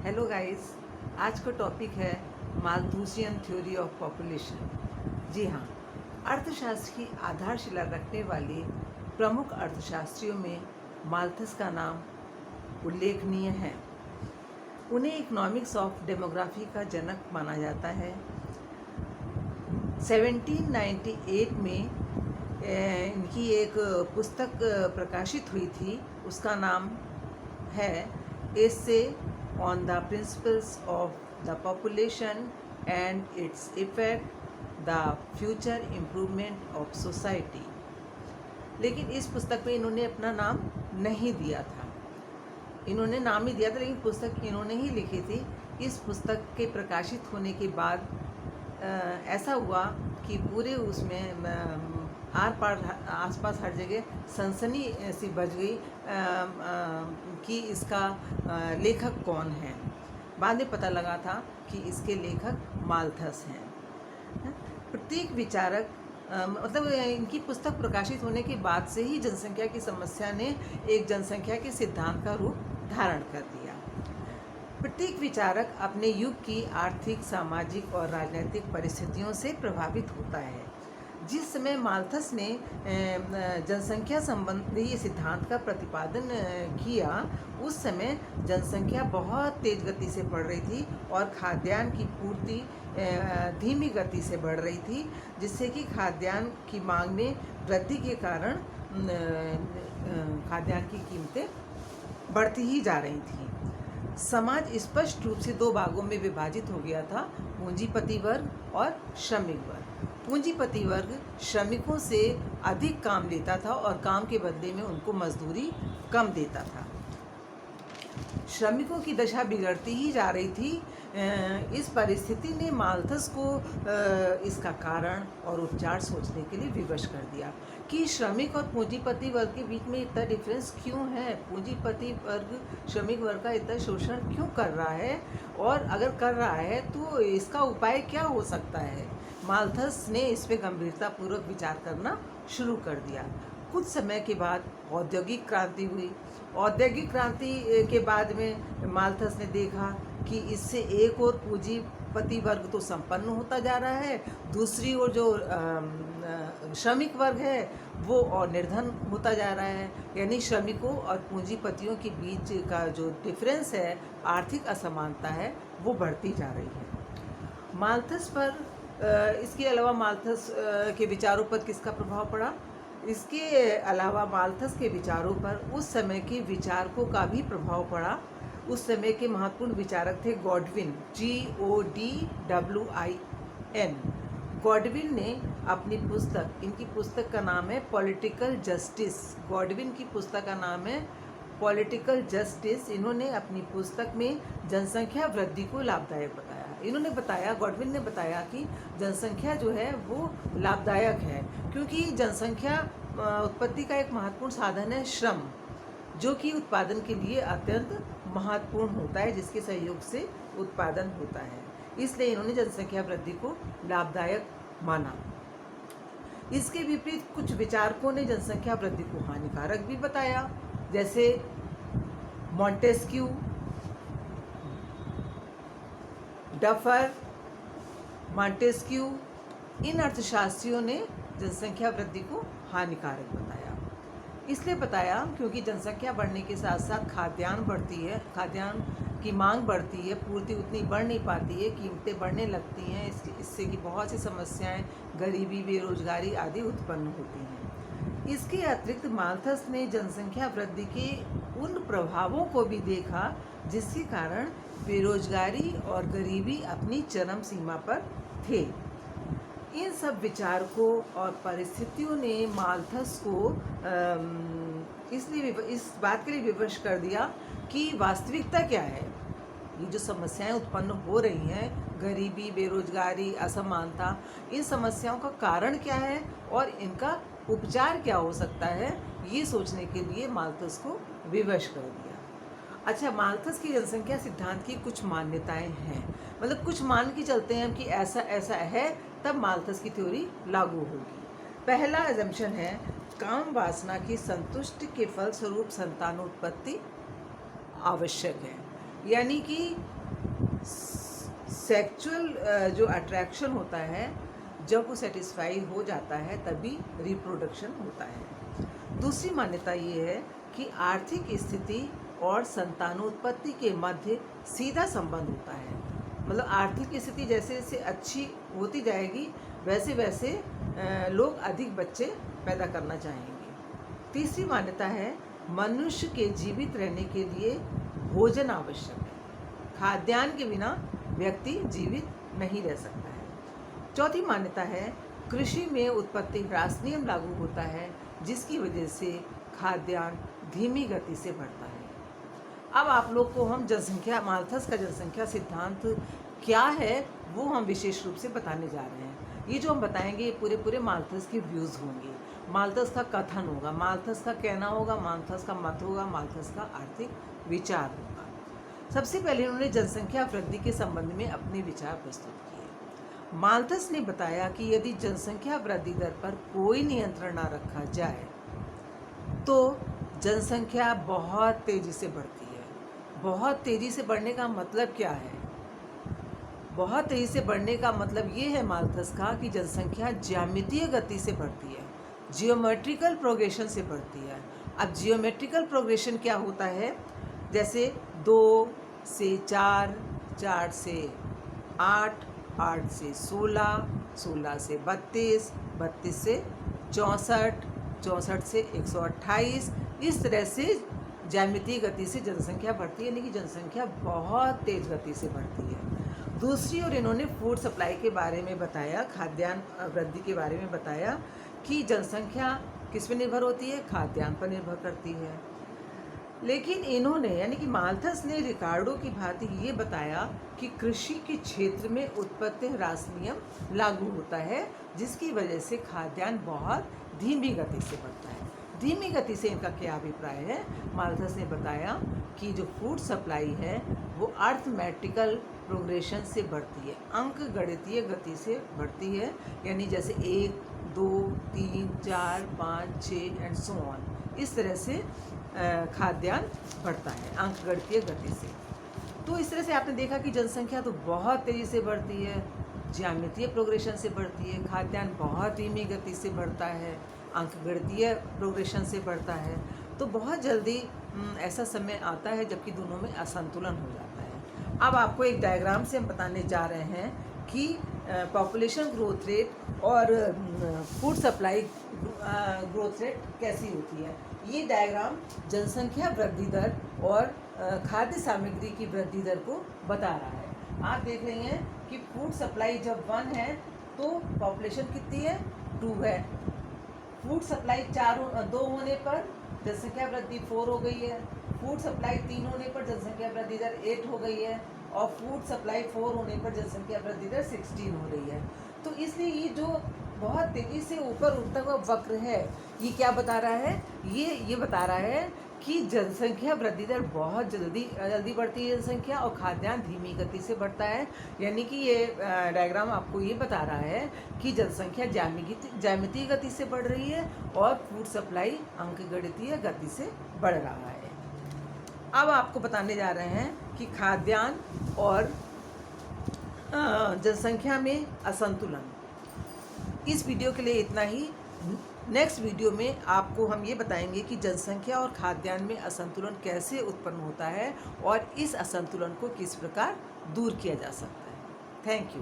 Hello guys, आज का topic है माल्थुसियन थ्योरी ऑफ पॉपुलेशन। जी हाँ, अर्थशास्त्र की आधारशिला रखने वाले प्रमुख अर्थशास्त्रियों में माल्थस का नाम उल्लेखनीय है। उन्हें इकोनॉमिक्स ऑफ डेमोग्राफी का जनक माना जाता है। 1798 में इनकी एक पुस्तक प्रकाशित हुई थी, उसका नाम है essay on the principles of the population and its effect the future improvement of society. लेकिन इस पुस्तक में इन्होंने अपना नाम नहीं दिया था। इन्होंने नाम ही दिया था, लेकिन पुस्तक इन्होंने ही लिखी थी। इस पुस्तक के प्रकाशित होने के बाद ऐसा हुआ कि पूरे उसमें आर पार आसपास हर जगह सनसनी सी बज गई कि इसका लेखक कौन है। बाद में पता लगा था कि इसके लेखक माल्थस हैं। प्रत्येक विचारक मतलब इनकी पुस्तक प्रकाशित होने के बाद से ही जनसंख्या की समस्या ने एक जनसंख्या के सिद्धांत का रूप धारण कर दिया। प्रत्येक विचारक अपने युग की आर्थिक, सामाजिक और राजनीतिक परिस्थितियों से प्रभावित होता है। जिस समय माल्थस ने जनसंख्या संबंधी सिद्धांत का प्रतिपादन किया, उस समय जनसंख्या बहुत तेज गति से बढ़ रही थी और खाद्यान्न की पूर्ति धीमी गति से बढ़ रही थी, जिससे कि खाद्यान्न की मांग में वृद्धि के कारण खाद्यान्न की कीमतें बढ़ती ही जा रही थी। समाज स्पष्ट रूप से दो भागों में विभाजित हो गया था, पूंजीपति वर्ग और श्रमिक वर्ग। पूंजीपति वर्ग श्रमिकों से अधिक काम लेता था और काम के बदले में उनको मजदूरी कम देता था। श्रमिकों की दशा बिगड़ती ही जा रही थी। इस परिस्थिति ने माल्थस को इसका कारण और उपचार सोचने के लिए विवश कर दिया कि श्रमिक और पूंजीपति वर्ग के बीच में इतना डिफरेंस क्यों है। पूंजीपति वर्ग श्रमिक वर्ग का इतना शोषण क्यों कर रहा है, और अगर कर रहा है तो इसका उपाय क्या हो सकता है। माल्थस ने इस पर गंभीरतापूर्वक विचार करना शुरू कर दिया। कुछ समय के बाद औद्योगिक क्रांति हुई। औद्योगिक क्रांति के बाद में माल्थस ने देखा कि इससे एक और पूंजीपति वर्ग तो संपन्न होता जा रहा है, दूसरी ओर जो श्रमिक वर्ग है वो और निर्धन होता जा रहा है। यानी श्रमिकों और पूंजीपतियों के बीच का जो डिफरेंस है, आर्थिक असमानता है, वो बढ़ती जा रही है। माल्थस पर इसके अलावा माल्थस के विचारों पर किसका प्रभाव पड़ा? इसके अलावा माल्थस के विचारों पर उस समय के विचारकों का भी प्रभाव पड़ा। उस समय के महत्वपूर्ण विचारक थे गॉडविन, GODWIN। गॉडविन ने अपनी पुस्तक, इनकी पुस्तक का नाम है पॉलिटिकल जस्टिस। गॉडविन की पुस्तक का नाम है पॉलिटिकल जस्टिस। इन्होंने अपनी पुस्तक में जनसंख्या वृद्धि को लाभदायक बताया। इन्होंने बताया, गॉडविन ने बताया कि जनसंख्या जो है वो लाभदायक है, क्योंकि जनसंख्या उत्पत्ति का एक महत्वपूर्ण साधन है श्रम, जो कि उत्पादन के लिए अत्यंत महत्वपूर्ण होता है, जिसके सहयोग से उत्पादन होता है। इसलिए इन्होंने जनसंख्या वृद्धि को लाभदायक माना। इसके विपरीत कुछ विचारकों ने जनसंख्या वृद्धि को हानिकारक भी बताया, जैसे मॉन्टेस्क्यू, डफर, मॉन्टेस्क्यू। इन अर्थशास्त्रियों ने जनसंख्या वृद्धि को हानिकारक बताया। इसलिए बताया क्योंकि जनसंख्या बढ़ने के साथ साथ खाद्यान्न बढ़ती है, खाद्यान्न की मांग बढ़ती है, पूर्ति उतनी बढ़ नहीं पाती है, कीमतें बढ़ने लगती हैं। इससे कि बहुत सी समस्याएं, गरीबी, बेरोजगारी आदि उत्पन्न होती हैं। इसके अतिरिक्त माल्थस ने जनसंख्या वृद्धि के उन प्रभावों को भी देखा जिसके कारण बेरोजगारी और गरीबी अपनी चरम सीमा पर थे। इन सब विचारकों और परिस्थितियों ने माल्थस को इसलिए इस बात के लिए विवश कर दिया कि वास्तविकता क्या है। ये जो समस्याएं उत्पन्न हो रही हैं, गरीबी, बेरोजगारी, असमानता, इन समस्याओं का कारण क्या है और इनका उपचार क्या हो सकता है, ये सोचने के लिए माल्थस को विवश कर दिया। अच्छा, माल्थस की जनसंख्या सिद्धांत की कुछ मान्यताएं हैं, मतलब कुछ मान के चलते हैं कि ऐसा ऐसा है, तब माल्थस की थ्योरी लागू होगी। पहला अजम्पशन है, काम वासना की संतुष्टि के फलस्वरूप संतानोत्पत्ति आवश्यक है। यानी कि सेक्चुअल जो अट्रैक्शन होता है, जब वो सेटिस्फाई हो जाता है तभी रिप्रोडक्शन होता है। दूसरी मान्यता ये है कि आर्थिक स्थिति और संतानोत्पत्ति के मध्य सीधा संबंध होता है। मतलब आर्थिक स्थिति जैसे जैसे अच्छी होती जाएगी वैसे वैसे लोग अधिक बच्चे पैदा करना चाहेंगे। तीसरी मान्यता है मनुष्य के जीवित रहने के लिए भोजन आवश्यक है। खाद्यान्न के बिना व्यक्ति जीवित नहीं रह सकता है। चौथी मान्यता है कृषि में उत्पत्ति ह्रास नियम लागू होता है, जिसकी वजह से खाद्यान्न धीमी गति से बढ़ता है। अब आप लोग को हम जनसंख्या, माल्थस का जनसंख्या सिद्धांत क्या है वो हम विशेष रूप से बताने जा रहे हैं। ये जो हम बताएंगे ये पूरे माल्थस के व्यूज़ होंगे, माल्थस का कथन होगा, माल्थस का कहना होगा, माल्थस का मत होगा, माल्थस का आर्थिक विचार होगा। सबसे पहले उन्होंने जनसंख्या वृद्धि के संबंध में अपने विचार प्रस्तुत किए। माल्थस ने बताया कि यदि जनसंख्या वृद्धि दर पर कोई नियंत्रण न रखा जाए तो जनसंख्या बहुत तेज़ी से बढ़ती है। बहुत तेज़ी से बढ़ने का मतलब क्या है? बहुत तेज़ी से बढ़ने का मतलब ये है माल्थस का कि जनसंख्या ज्यामितीय गति से बढ़ती है, जियोमेट्रिकल प्रोग्रेशन से बढ़ती है। अब जियोमेट्रिकल प्रोग्रेशन क्या होता है? जैसे 2 से 4, 4 से 8, 8 से 16, 16 से 32, 32 से 64, 64 से 128, इस तरह से ज्यामितीय गति से जनसंख्या बढ़ती है, यानी कि जनसंख्या बहुत तेज़ गति से बढ़ती है। दूसरी ओर इन्होंने फूड सप्लाई के बारे में बताया, खाद्यान्न वृद्धि के बारे में बताया कि जनसंख्या किस पर निर्भर होती है? खाद्यान्न पर निर्भर करती है। लेकिन इन्होंने यानी कि माल्थस ने रिकार्डो की भांति ये बताया कि कृषि के क्षेत्र में उत्पत्ति ह्रास नियम लागू होता है, जिसकी वजह से खाद्यान्न बहुत धीमी गति से बढ़ता है। धीमी गति से इनका क्या अभिप्राय है? माल्थस ने बताया कि जो फूड सप्लाई है वो अर्थमेटिकल प्रोग्रेशन से बढ़ती है, अंक गणितीय गति से बढ़ती है, यानी जैसे 1, 2, 3, 4, 5, 6 एंड सो ऑन, इस तरह से खाद्यान्न बढ़ता है अंक गणितीय गति से। तो इस तरह से आपने देखा कि जनसंख्या तो बहुत तेज़ी से बढ़ती है, ज्यामितीय प्रोग्रेशन से बढ़ती है, खाद्यान्न बहुत धीमी गति से बढ़ता है, अंकगणितीय प्रोग्रेशन से बढ़ता है। तो बहुत जल्दी ऐसा समय आता है जबकि दोनों में असंतुलन हो जाता है। अब आपको एक डायग्राम से हम बताने जा रहे हैं कि पॉपुलेशन ग्रोथ रेट और फूड सप्लाई ग्रोथ रेट कैसी होती है। ये डायग्राम जनसंख्या वृद्धि दर और खाद्य सामग्री की वृद्धि दर को बता रहा है। आप देख रही हैं कि फूड सप्लाई जब 1 है तो पॉपुलेशन कितनी है? 2 है। फूड सप्लाई 2 होने पर जनसंख्या वृद्धि 4 हो गई है। फूड सप्लाई 3 होने पर जनसंख्या वृद्धि दर 8 हो गई है और फूड सप्लाई 4 होने पर जनसंख्या वृद्धि दर 16 हो रही है। तो इसलिए ये जो बहुत तेज़ी से ऊपर उठता हुआ वक्र है, ये क्या बता रहा है? ये बता रहा है कि जनसंख्या वृद्धि दर बहुत जल्दी बढ़ती है जनसंख्या, और खाद्यान्न धीमी गति से बढ़ता है। यानी कि ये डायग्राम आपको ये बता रहा है कि जनसंख्या ज्यामितीय गति से बढ़ रही है और फूड सप्लाई अंकगणितीय गति से बढ़ रहा है। अब आपको बताने जा रहे हैं कि खाद्यान्न और जनसंख्या में असंतुलन। इस वीडियो के लिए इतना ही। नेक्स्ट वीडियो में आपको हम ये बताएंगे कि जनसंख्या और खाद्यान्न में असंतुलन कैसे उत्पन्न होता है और इस असंतुलन को किस प्रकार दूर किया जा सकता है। Thank you.